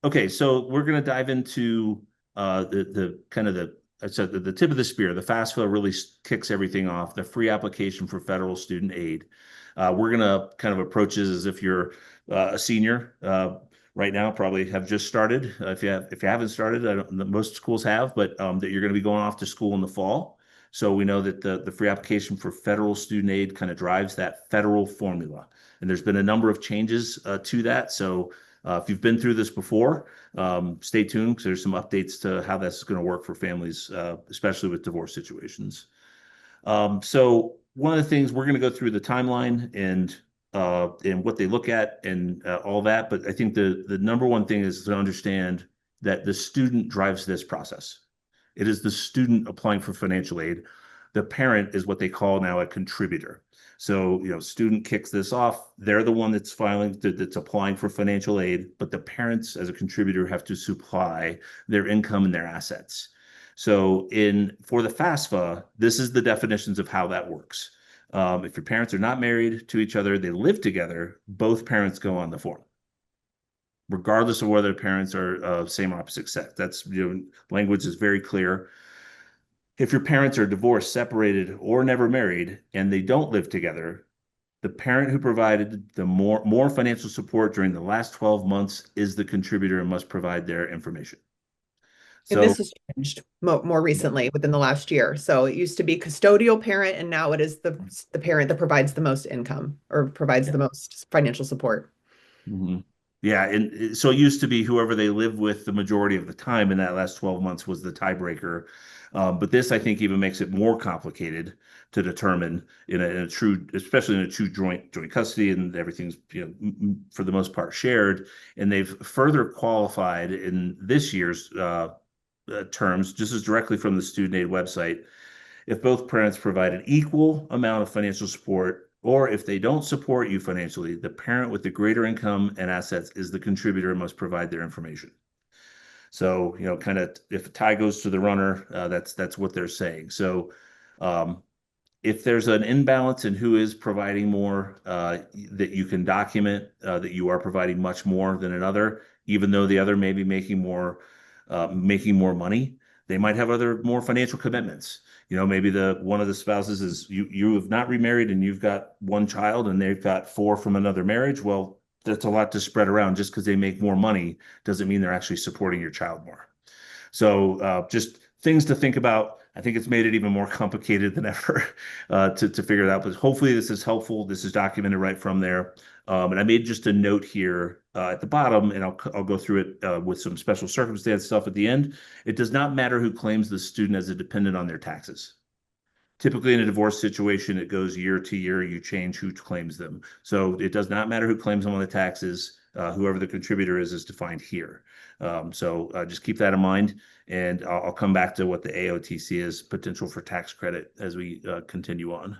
Okay, so we're going to dive into the kind of the tip of the spear. The FAFSA really kicks everything off. The free application for federal student aid. We're going to kind of approach this as if you're a senior right now. Probably have just started. If you haven't started, most schools have, but that you're going to be going off to school in the fall. So we know that the free application for federal student aid kind of drives that federal formula. And there's been a number of changes to that. So if you've been through this before, stay tuned because there's some updates to how that's going to work for families, especially with divorce situations. So one of the things we're going to go through the timeline and what they look at and all that. But I think the number one thing is to understand that the student drives this process. It is the student applying for financial aid. The parent is what they call now a contributor. So, student kicks this off. They're the one that's that's applying for financial aid, but the parents as a contributor have to supply their income and their assets. So for the FAFSA, this is the definitions of how that works. If your parents are not married to each other, they live together, both parents go on the form, regardless of whether parents are same or opposite sex. That's, language is very clear. If your parents are divorced, separated, or never married, and they don't live together, the parent who provided the more financial support during the last 12 months is the contributor and must provide their information. And this has changed more recently within the last year. So it used to be custodial parent, and now it is the parent that provides the most income or provides the most financial support. Mm-hmm. Yeah, and so it used to be whoever they live with the majority of the time in that last 12 months was the tiebreaker. But this, I think, even makes it more complicated to determine in a true, especially in a true joint custody, and everything's for the most part shared. And they've further qualified in this year's terms, just as directly from the student aid website, if both parents provide an equal amount of financial support, or if they don't support you financially, the parent with the greater income and assets is the contributor and must provide their information. So, kind of if a tie goes to the runner, that's what they're saying. So, if there's an imbalance in who is providing more, that you can document that you are providing much more than another, even though the other may be making more money, they might have other more financial commitments. Maybe one of the spouses is you have not remarried and you've got one child and they've got four from another marriage. Well, that's a lot to spread around. Just because they make more money doesn't mean they're actually supporting your child more. So just things to think about. I think it's made it even more complicated than ever to figure it out. But hopefully this is helpful. This is documented right from there. And I made just a note here at the bottom, and I'll go through it with some special circumstance stuff at the end. It does not matter who claims the student as a dependent on their taxes. Typically in a divorce situation, it goes year to year. You change who claims them. So it does not matter who claims them on the taxes. Whoever the contributor is defined here. So just keep that in mind. And I'll come back to what the AOTC is, potential for tax credit, as we continue on.